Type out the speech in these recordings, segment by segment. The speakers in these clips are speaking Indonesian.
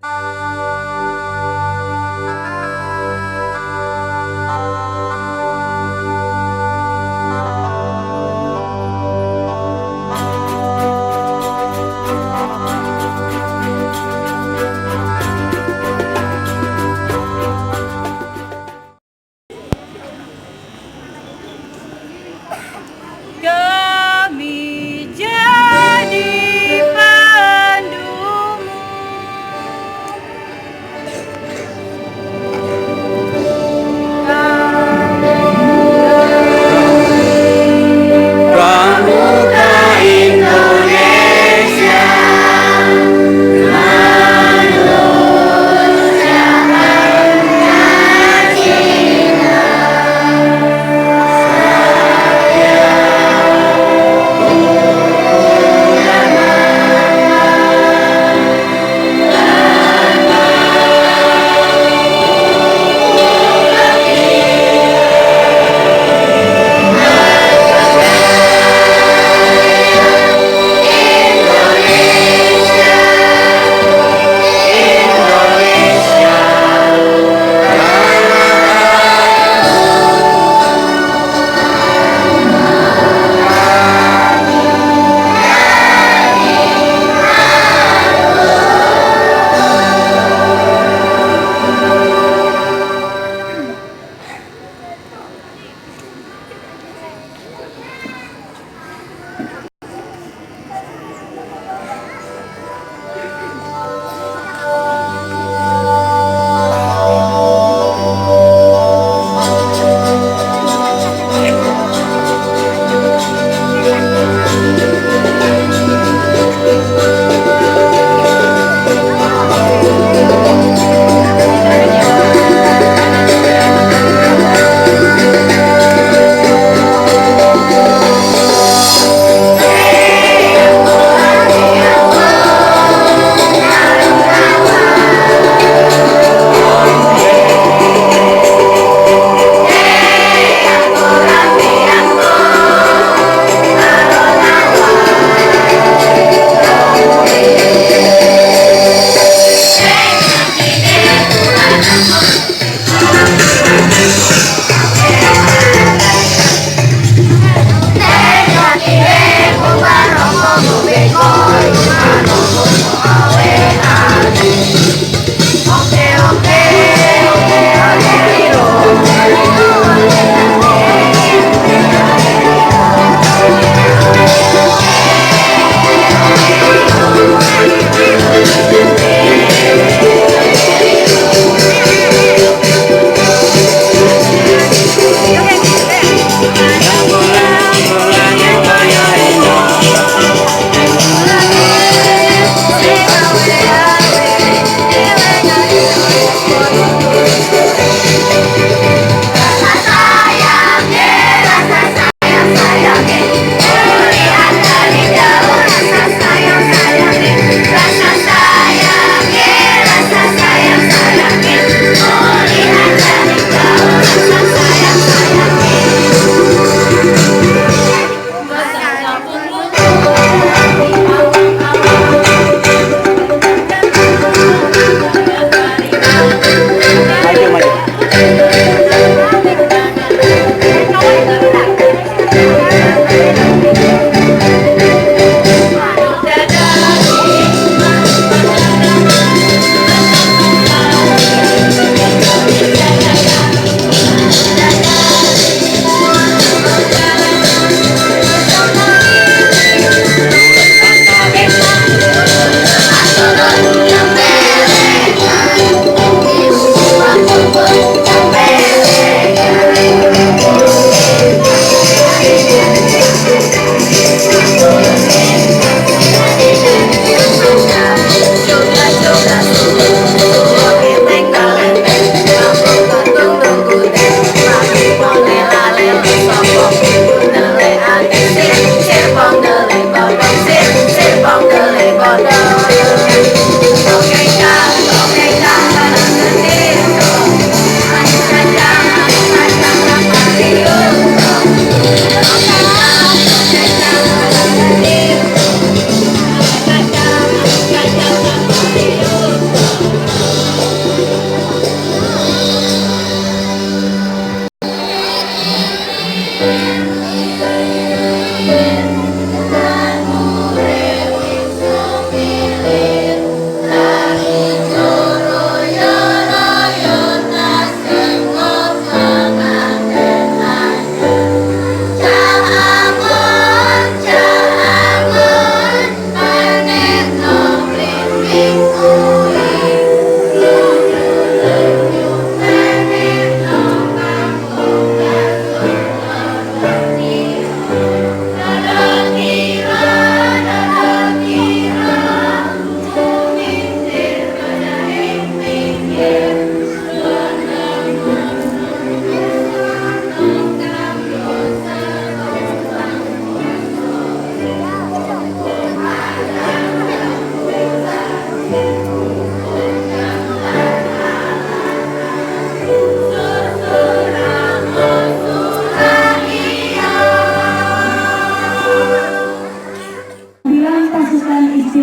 Kami jadi pandumu, Pramuka Indonesia,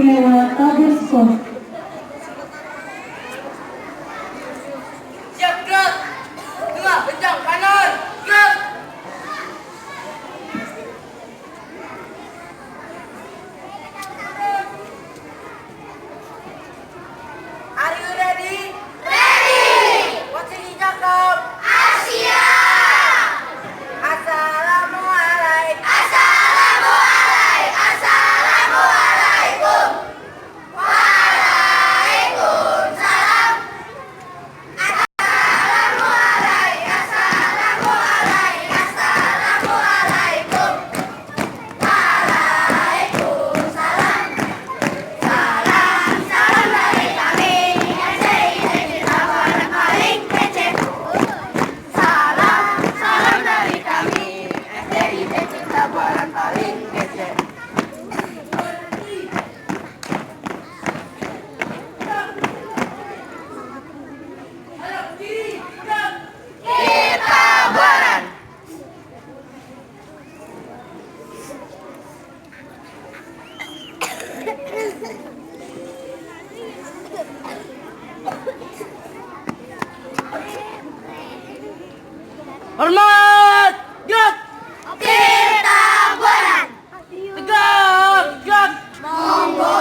Istimewa Tabesko. Siap gerak. Tengah kencang kanan. Gerak. Are you ready? Ready. What's in cakap? Asia. Assalamualaikum. Assalamualaikum. Assalamualaikum. Waalaikumsalam. Assalamualaikum. Assalamualaikum. Assalamualaikum. Waalaikumsalam. Salam, salam dari kami. SDIT Cinta Buaran paling kece. Salam, salam dari kami. SDIT Cinta Buaran paling kece. Kita Buaran. Hormat, gerak. Kita Buaran. Tegak, gerak. Monggo.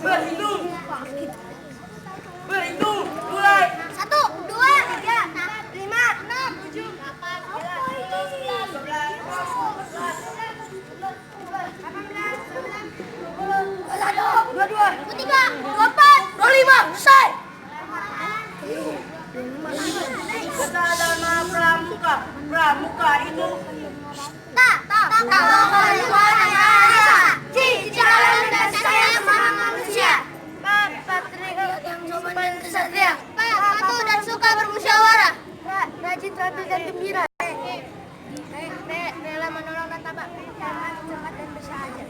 Berhitung. Berhitung. Mulai. 1, 2, 3, 5, 6, 7, 8, 9, 10, 11, 12, 13, 24, 25, selesai. Sadana pramuka. Pramuka itu Kalau manusia, cicilan dan sayang sama manusia. Pak, patriot yang sopan kesatria. Pak, patuh dan suka bermusyawarah. Pak, rajin terampil dan gembira. Rela menolong dan tabak. Cepat dan bersahaja.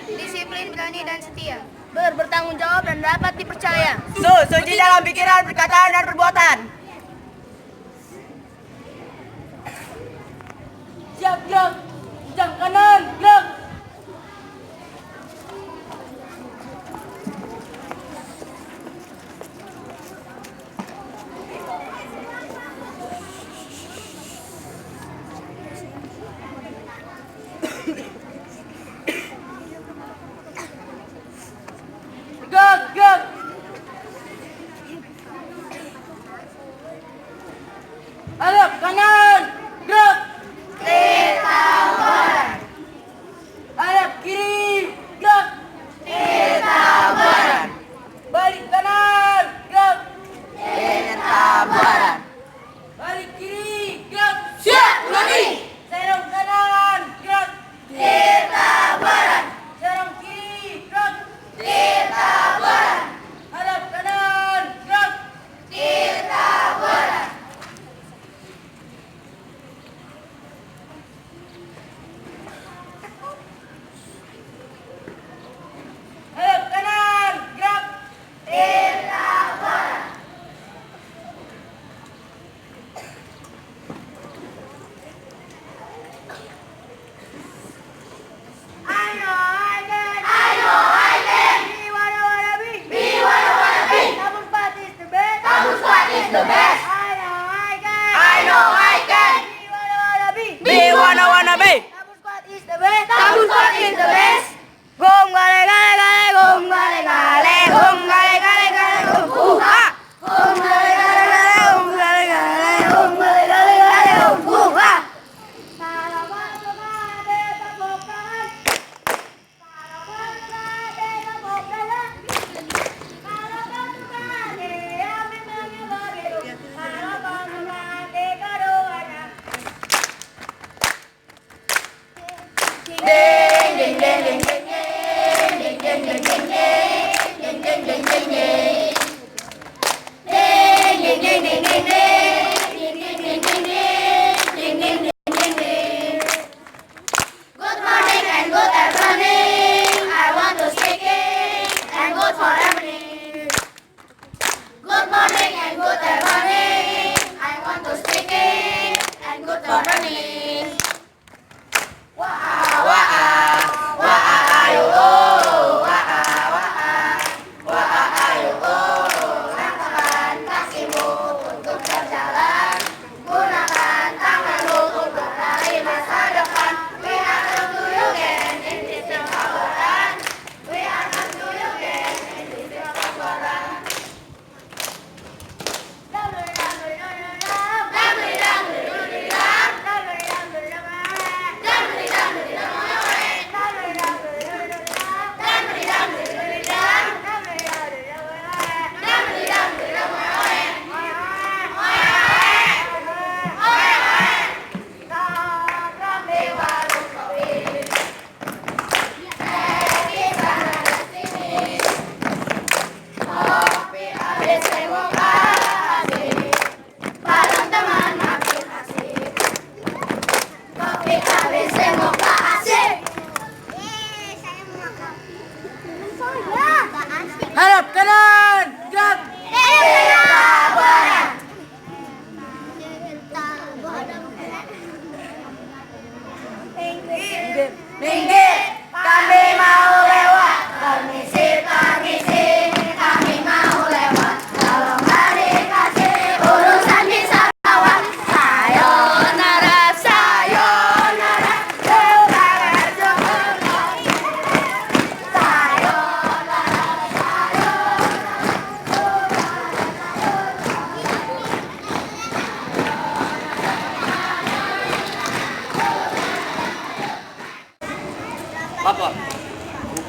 Disiplin, berani dan setia. Bertanggung jawab dan dapat dipercaya. suci dalam pikiran, perkataan, dan perbuatan. Siap gerak. Kencang kanan. Gerak. Gerak, gerak. Hadap kanan. Gerak. Kita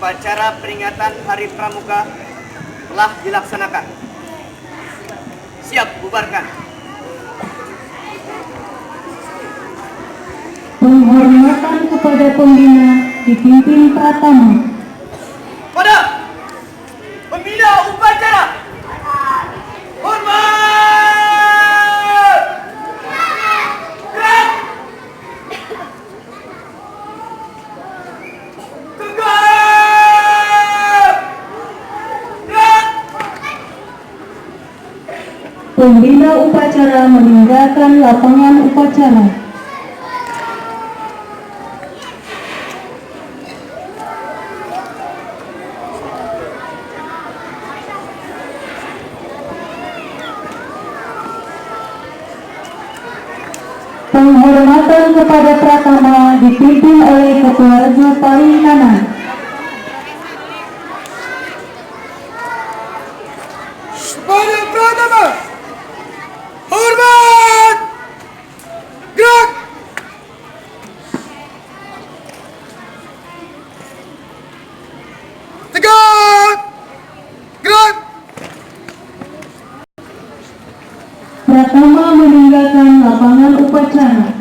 Upacara peringatan Hari Pramuka telah dilaksanakan. Siap bubarkan. Penghormatan kepada pembina dipimpin Pratama. Pada pembina upacara, hormat! Gerak! Tegak! Gerak! Pembina upacara meninggalkan lapangan upacara. Penghormatan kepada Pratama dipimpin oleh Ketua Regu paling kanan. Kepada Pratama, hormat! Gerak! Tegak! Gerak! Pratama meninggalkan lapangan upacara.